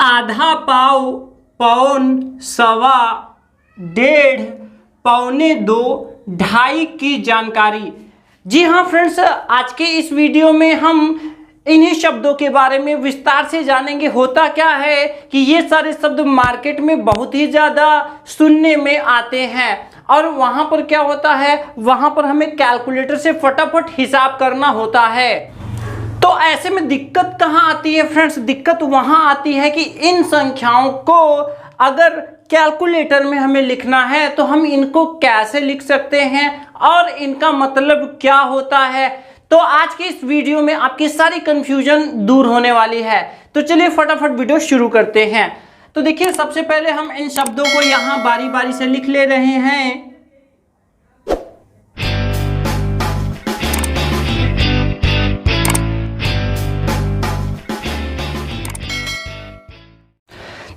आधा पाव, पौन, सवा, डेढ़, पौने दो, ढाई की जानकारी। जी हाँ फ्रेंड्स, आज के इस वीडियो में हम इन्हीं शब्दों के बारे में विस्तार से जानेंगे। होता क्या है कि ये सारे शब्द मार्केट में बहुत ही ज़्यादा सुनने में आते हैं और वहाँ पर क्या होता है, वहाँ पर हमें कैलकुलेटर से फटाफट हिसाब करना होता है। तो ऐसे में दिक्कत कहाँ आती है फ्रेंड्स? दिक्कत वहाँ आती है कि इन संख्याओं को अगर कैलकुलेटर में हमें लिखना है तो हम इनको कैसे लिख सकते हैं और इनका मतलब क्या होता है। तो आज के इस वीडियो में आपकी सारी कंफ्यूजन दूर होने वाली है। तो चलिए फटाफट वीडियो शुरू करते हैं। तो देखिए, सबसे पहले हम इन शब्दों को यहाँ बारी बारी से लिख ले रहे हैं।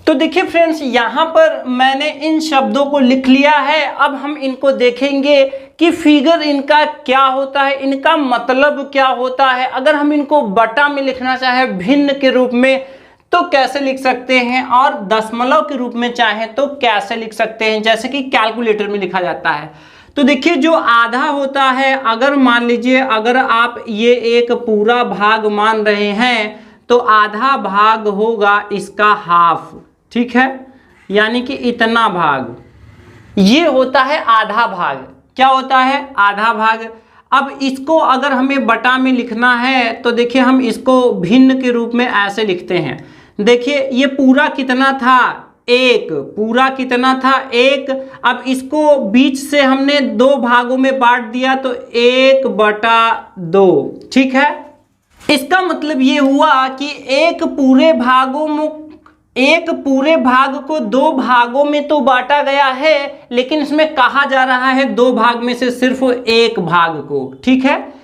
तो देखिए फ्रेंड्स, यहाँ पर मैंने इन शब्दों को लिख लिया है। अब हम इनको देखेंगे कि फिगर इनका क्या होता है, इनका मतलब क्या होता है। अगर हम इनको बटा में लिखना चाहें भिन्न के रूप में तो कैसे लिख सकते हैं, और दशमलव के रूप में चाहें तो कैसे लिख सकते हैं, जैसे कि कैलकुलेटर में लिखा जाता है। तो देखिए, जो आधा होता है, अगर मान लीजिए अगर आप ये एक पूरा भाग मान रहे हैं तो आधा भाग होगा इसका हाफ, ठीक है, यानी कि इतना भाग, ये होता है आधा भाग। क्या होता है? आधा भाग। अब इसको अगर हमें बटा में लिखना है तो देखिए, हम इसको भिन्न के रूप में ऐसे लिखते हैं। देखिए, ये पूरा कितना था? एक। पूरा कितना था? एक। अब इसको बीच से हमने दो भागों में बांट दिया तो 1/2, ठीक है। इसका मतलब ये हुआ कि एक पूरे भाग को दो भागों में तो बांटा गया है, लेकिन इसमें कहा जा रहा है दो भाग में से सिर्फ एक भाग को, ठीक है।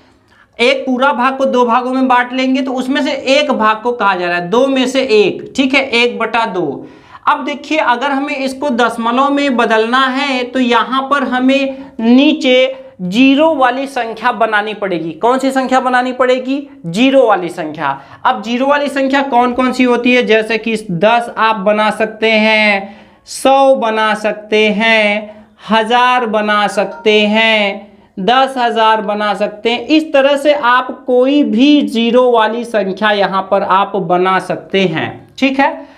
एक पूरा भाग को दो भागों में बांट लेंगे तो उसमें से एक भाग को कहा जा रहा है, दो में से एक, ठीक है, 1/2। अब देखिए, अगर हमें इसको दशमलव में बदलना है तो यहाँ पर हमें नीचे जीरो वाली संख्या बनानी पड़ेगी। कौन सी संख्या बनानी पड़ेगी? जीरो वाली संख्या। अब जीरो वाली संख्या कौन कौन सी होती है? जैसे कि 10 आप बना सकते हैं, 100 बना सकते हैं, 1000 बना सकते हैं, 10,000 बना सकते हैं। इस तरह से आप कोई भी जीरो वाली संख्या यहाँ पर आप बना सकते हैं, ठीक है।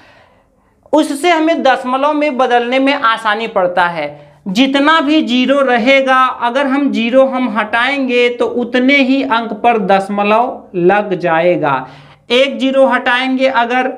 उससे हमें दशमलव में बदलने में आसानी पड़ता है। जितना भी जीरो रहेगा, अगर हम जीरो हटाएंगे तो उतने ही अंक पर दशमलव लग जाएगा। एक जीरो हटाएंगे अगर,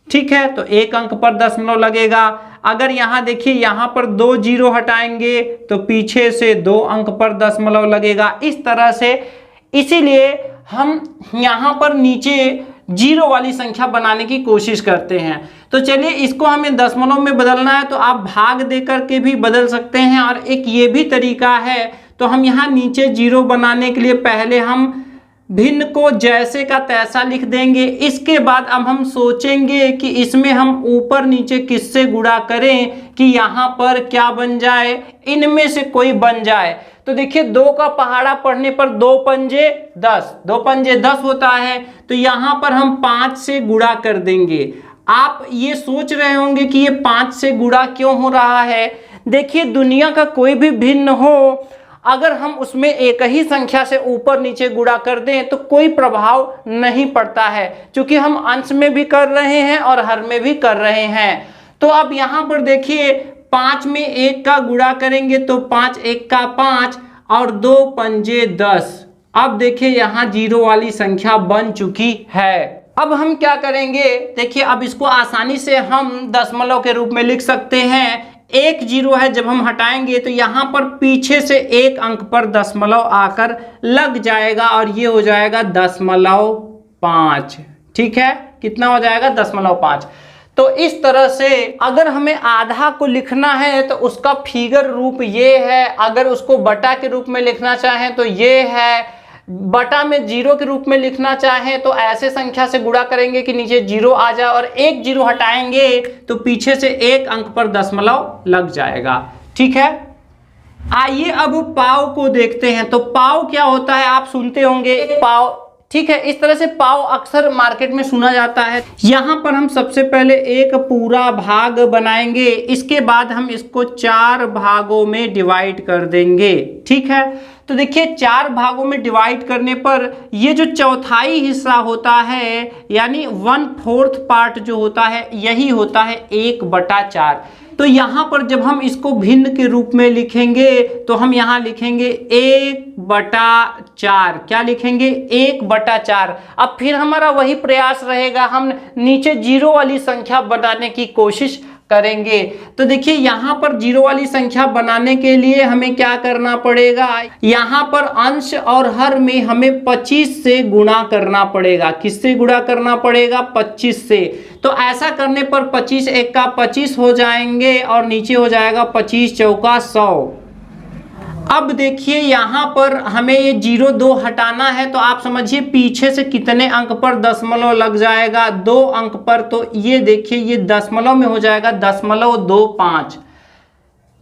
ठीक है, तो एक अंक पर दशमलव लगेगा। अगर यहाँ देखिए, यहाँ पर 2 जीरो हटाएंगे तो पीछे से 2 अंक पर दशमलव लगेगा। इस तरह से, इसीलिए हम यहाँ पर नीचे जीरो वाली संख्या बनाने की कोशिश करते हैं। तो चलिए, इसको हमें दशमलव में बदलना है तो आप भाग देकर के भी बदल सकते हैं, और एक ये भी तरीका है। तो हम यहाँ नीचे जीरो बनाने के लिए पहले हम भिन्न को जैसे का तैसा लिख देंगे। इसके बाद अब हम सोचेंगे कि इसमें हम ऊपर नीचे किससे गुणा करें कि यहाँ पर क्या बन जाए, इनमें से कोई बन जाए। तो देखिए, 2 का पहाड़ा पढ़ने पर 2 पंजे 10, 2 पंजे 10 होता है। तो यहाँ पर हम 5 से गुणा कर देंगे। आप ये सोच रहे होंगे कि ये 5 से गुणा क्यों हो रहा है। देखिए, दुनिया का कोई भी भिन्न हो, अगर हम उसमें एक ही संख्या से ऊपर नीचे गुणा कर दें तो कोई प्रभाव नहीं पड़ता है, क्योंकि हम अंश में भी कर रहे हैं और हर में भी कर रहे हैं। तो अब यहाँ पर देखिए, 5 में 1 का गुणा करेंगे तो 5 1 का 5 और 2 पंजे 10। अब देखिए, यहाँ जीरो वाली संख्या बन चुकी है। अब हम क्या करेंगे? देखिए, अब इसको आसानी से हम दशमलव के रूप में लिख सकते हैं। एक जीरो है, जब हम हटाएंगे तो यहाँ पर पीछे से एक अंक पर दशमलव आकर लग जाएगा और ये हो जाएगा 0.5, ठीक है। कितना हो जाएगा? 0.5। तो इस तरह से अगर हमें आधा को लिखना है तो उसका फिगर रूप ये है। अगर उसको बटा के रूप में लिखना चाहें तो ये है। बटा में जीरो के रूप में लिखना चाहें तो ऐसे संख्या से गुणा करेंगे कि नीचे जीरो आ जाए, और एक जीरो हटाएंगे तो पीछे से एक अंक पर दशमलव लग जाएगा, ठीक है। आइए अब पाव को देखते हैं। तो पाव क्या होता है? आप सुनते होंगे, पाव ठीक है, इस तरह से पाव अक्सर मार्केट में सुना जाता है। यहाँ पर हम सबसे पहले एक पूरा भाग बनाएंगे, इसके बाद हम इसको 4 भागों में डिवाइड कर देंगे। ठीक है, तो देखिए 4 भागों में डिवाइड करने पर ये जो चौथाई हिस्सा होता है यानी 1/4 पार्ट जो होता है यही होता है 1/4। तो यहाँ पर जब हम इसको भिन्न के रूप में लिखेंगे तो हम यहाँ लिखेंगे 1/4। क्या लिखेंगे? 1/4। अब फिर हमारा वही प्रयास रहेगा, हम नीचे 0 वाली संख्या बनाने की कोशिश करेंगे। तो देखिए यहाँ पर 0 वाली संख्या बनाने के लिए हमें क्या करना पड़ेगा, यहाँ पर अंश और हर में हमें 25 से गुणा करना पड़ेगा। किससे गुणा करना पड़ेगा? 25 से। तो ऐसा करने पर 25 एक का 25 हो जाएंगे और नीचे हो जाएगा 25 चौका 100। अब देखिए यहाँ पर हमें ये 0 2 हटाना है, तो आप समझिए पीछे से कितने अंक पर दशमलव लग जाएगा? 2 अंक पर। तो ये देखिए ये दशमलव में हो जाएगा 0.25।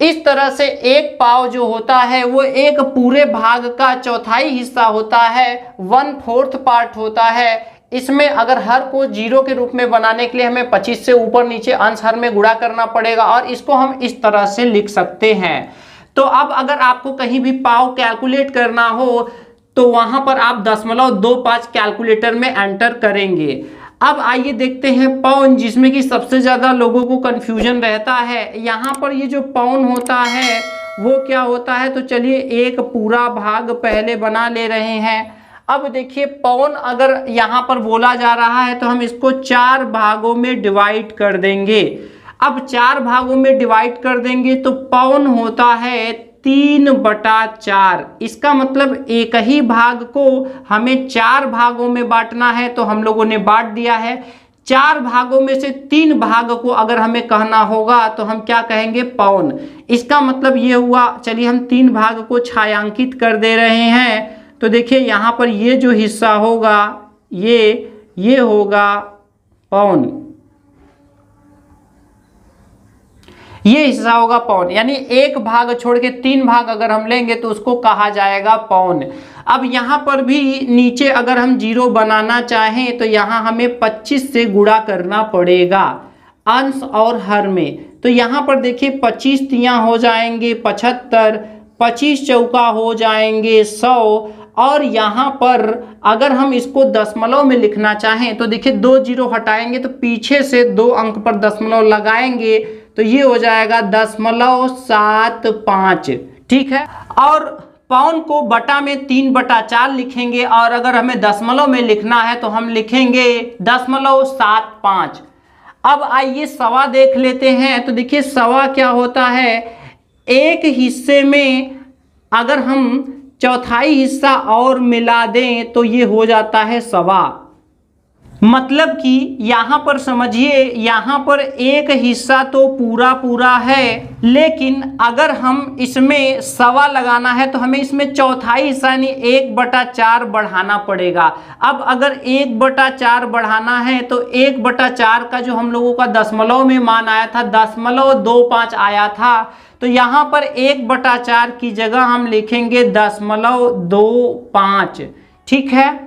इस तरह से एक पाव जो होता है वो एक पूरे भाग का चौथाई हिस्सा होता है, 1/4 पार्ट होता है। इसमें अगर हर को 0 के रूप में बनाने के लिए हमें 25 से ऊपर नीचे अंश हर में गुणा करना पड़ेगा और इसको हम इस तरह से लिख सकते हैं। तो अब अगर आपको कहीं भी पाव कैलकुलेट करना हो तो वहां पर आप 0.25 कैलकुलेटर में एंटर करेंगे। अब आइए देखते हैं पाउन, जिसमें कि सबसे ज्यादा लोगों को कंफ्यूजन रहता है। यहाँ पर ये जो पाउन होता है वो क्या होता है, तो चलिए एक पूरा भाग पहले बना ले रहे हैं। अब देखिए पाउन अगर यहाँ पर बोला जा रहा है तो हम इसको 4 भागों में डिवाइड कर देंगे। अब 4 भागों में डिवाइड कर देंगे तो पाउन होता है 3/4। इसका मतलब एक ही भाग को हमें 4 भागों में बांटना है, तो हम लोगों ने बांट दिया है। 4 भागों में से 3 भाग को अगर हमें कहना होगा तो हम क्या कहेंगे? पाउन। इसका मतलब ये हुआ, चलिए हम 3 भाग को छायांकित कर दे रहे हैं। तो देखिए यहाँ पर ये जो हिस्सा होगा ये होगा पाउन, ये हिस्सा होगा पाउन। यानी एक भाग छोड़ के 3 भाग अगर हम लेंगे तो उसको कहा जाएगा पाउन। अब यहाँ पर भी नीचे अगर हम 0 बनाना चाहें तो यहाँ हमें 25 से गुणा करना पड़ेगा अंश और हर में। तो यहाँ पर देखिए 25 तियाँ हो जाएंगे 75, 25 चौका हो जाएंगे 100। और यहाँ पर अगर हम इसको दशमलव में लिखना चाहें तो देखिए 2 0 हटाएंगे तो पीछे से 2 अंक पर दशमलव लगाएंगे तो ये हो जाएगा 0.75। ठीक है, और पाउन को बटा में 3/4 लिखेंगे और अगर हमें दशमलव में लिखना है तो हम लिखेंगे 0.75। अब आइए सवा देख लेते हैं। तो देखिए सवा क्या होता है, एक हिस्से में अगर हम चौथाई हिस्सा और मिला दें तो ये हो जाता है सवा। मतलब कि यहाँ पर समझिए यहाँ पर एक हिस्सा तो पूरा पूरा है, लेकिन अगर हम इसमें सवा लगाना है तो हमें इसमें चौथाई हिस्सा यानी 1/4 बढ़ाना पड़ेगा। अब अगर 1/4 बढ़ाना है तो 1/4 का जो हम लोगों का दशमलव में मान आया था 0.25 आया था, तो यहाँ पर 1/4 की जगह हम लिखेंगे 0.25। ठीक है,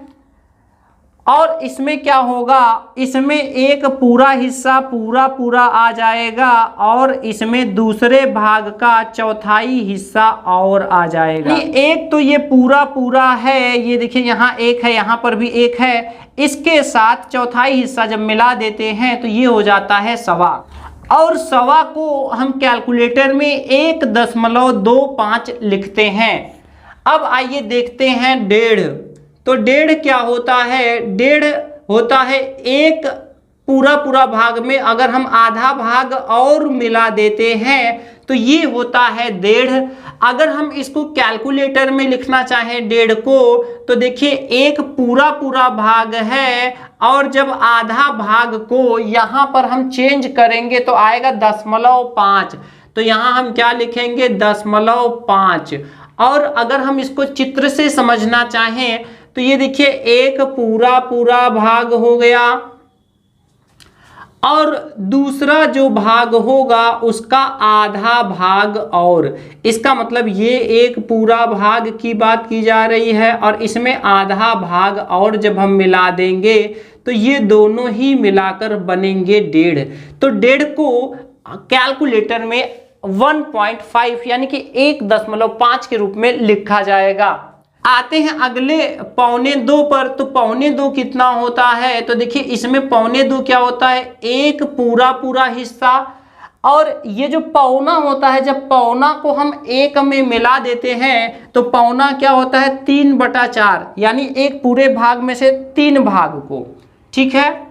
और इसमें क्या होगा, इसमें एक पूरा हिस्सा पूरा पूरा आ जाएगा और इसमें दूसरे भाग का चौथाई हिस्सा और आ जाएगा। एक तो ये पूरा पूरा है, ये देखिए यहाँ एक है, यहाँ पर भी एक है, इसके साथ चौथाई हिस्सा जब मिला देते हैं तो ये हो जाता है सवा। और सवा को हम कैलकुलेटर में 1.25 लिखते हैं। अब आइए देखते हैं 1.5। तो 1.5 क्या होता है, 1.5 होता है एक पूरा पूरा भाग में अगर हम आधा भाग और मिला देते हैं तो ये होता है 1.5। अगर हम इसको कैलकुलेटर में लिखना चाहें 1.5 को तो देखिए एक पूरा पूरा भाग है और जब आधा भाग को यहाँ पर हम चेंज करेंगे तो आएगा 0.5। तो यहाँ हम क्या लिखेंगे 0.5। और अगर हम इसको चित्र से समझना चाहें तो ये देखिए एक पूरा पूरा भाग हो गया और दूसरा जो भाग होगा उसका आधा भाग, और इसका मतलब ये एक पूरा भाग की बात की जा रही है और इसमें आधा भाग और जब हम मिला देंगे तो ये दोनों ही मिलाकर बनेंगे 1.5। तो 1.5 को कैलकुलेटर में 1.5 यानी कि 1.5 के रूप में लिखा जाएगा। आते हैं अगले 1.25 पर। तो 1.25 कितना होता है, तो देखिए इसमें 1.25 क्या होता है, एक पूरा हिस्सा, और ये जो पौना होता है, जब पौना को हम एक में मिला देते हैं तो पौना क्या होता है 3/4, यानी एक पूरे भाग में से 3 भाग को, ठीक है।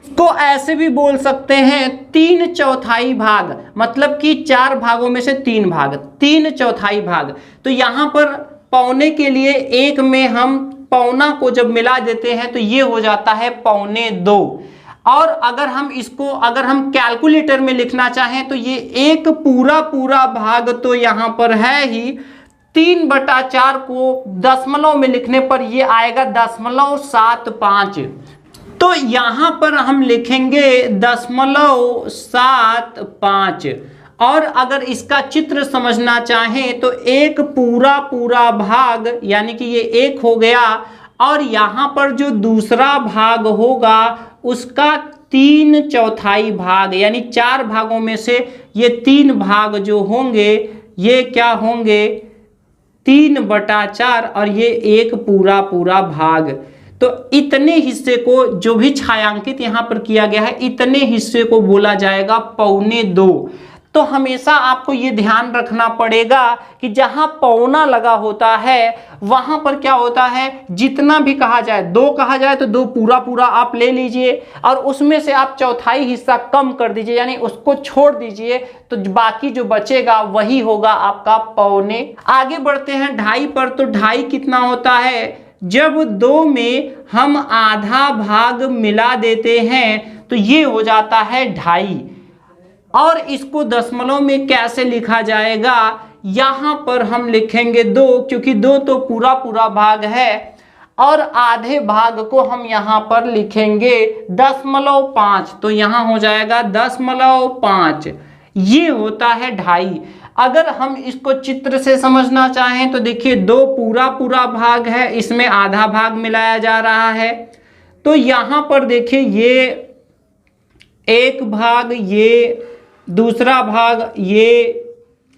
को ऐसे भी बोल सकते हैं 3/4 भाग, मतलब कि 4 भागों में से 3 भाग, 3/4 भाग। तो यहाँ पर पौने के लिए एक में हम पौना को जब मिला देते हैं तो ये हो जाता है 1.25। और अगर हम कैलकुलेटर में लिखना चाहें तो ये एक पूरा भाग तो यहाँ पर है ही, 3/4 को दशमलव में लिखने पर ये आएगा 0.75। तो यहाँ पर हम लिखेंगे 0.75। और अगर इसका चित्र समझना चाहें तो एक पूरा भाग यानी कि ये एक हो गया, और यहाँ पर जो दूसरा भाग होगा उसका 3/4 भाग, यानी 4 भागों में से ये 3 भाग जो होंगे ये क्या होंगे 3/4, और ये एक पूरा भाग। तो इतने हिस्से को जो भी छायांकित यहाँ पर किया गया है, इतने हिस्से को बोला जाएगा 1.25। तो हमेशा आपको ये ध्यान रखना पड़ेगा कि जहां पौना लगा होता है वहां पर क्या होता है, जितना भी कहा जाए, 2 कहा जाए तो 2 पूरा आप ले लीजिए, और उसमें से आप चौथाई हिस्सा कम कर दीजिए, यानी उसको छोड़ दीजिए, तो बाकी जो बचेगा वही होगा आपका 1.25। आगे बढ़ते हैं 2.5 पर। तो 2.5 कितना होता है, जब 2 में हम आधा भाग मिला देते हैं तो ये हो जाता है 2.5। और इसको दशमलव में कैसे लिखा जाएगा, यहां पर हम लिखेंगे 2, क्योंकि 2 तो पूरा भाग है, और आधे भाग को हम यहां पर लिखेंगे 0.5। तो यहां हो जाएगा 0.5। ये होता है 2.5। अगर हम इसको चित्र से समझना चाहें तो देखिए 2 पूरा भाग है, इसमें आधा भाग मिलाया जा रहा है। तो यहां पर देखिए ये एक भाग, ये दूसरा भाग, ये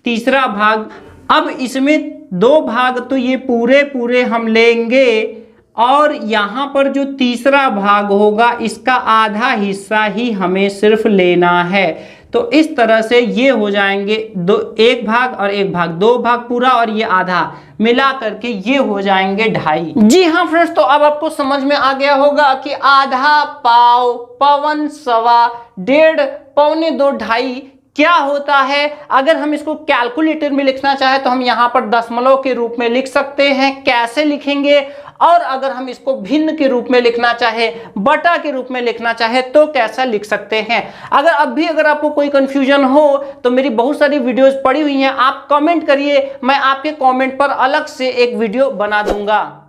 तीसरा भाग। अब इसमें 2 भाग तो ये पूरे हम लेंगे, और यहाँ पर जो तीसरा भाग होगा इसका आधा हिस्सा ही हमें सिर्फ लेना है। तो इस तरह से ये हो जाएंगे एक भाग और एक भाग, 2 भाग पूरा और ये आधा मिला करके ये हो जाएंगे 2.5। जी हाँ फ्रेंड्स, तो अब आपको समझ में आ गया होगा कि आधा, पाव, पवन, सवा, 1.5, 1.25, 2.5 क्या होता है। अगर हम इसको कैलकुलेटर में लिखना चाहे तो हम यहाँ पर दशमलव के रूप में लिख सकते हैं। कैसे लिखेंगे, और अगर हम इसको भिन्न के रूप में लिखना चाहे, बटा के रूप में लिखना चाहे तो कैसा लिख सकते हैं। अगर आपको कोई कंफ्यूजन हो तो मेरी बहुत सारी वीडियोस पड़ी हुई हैं, आप कमेंट करिए, मैं आपके कमेंट पर अलग से एक वीडियो बना दूंगा।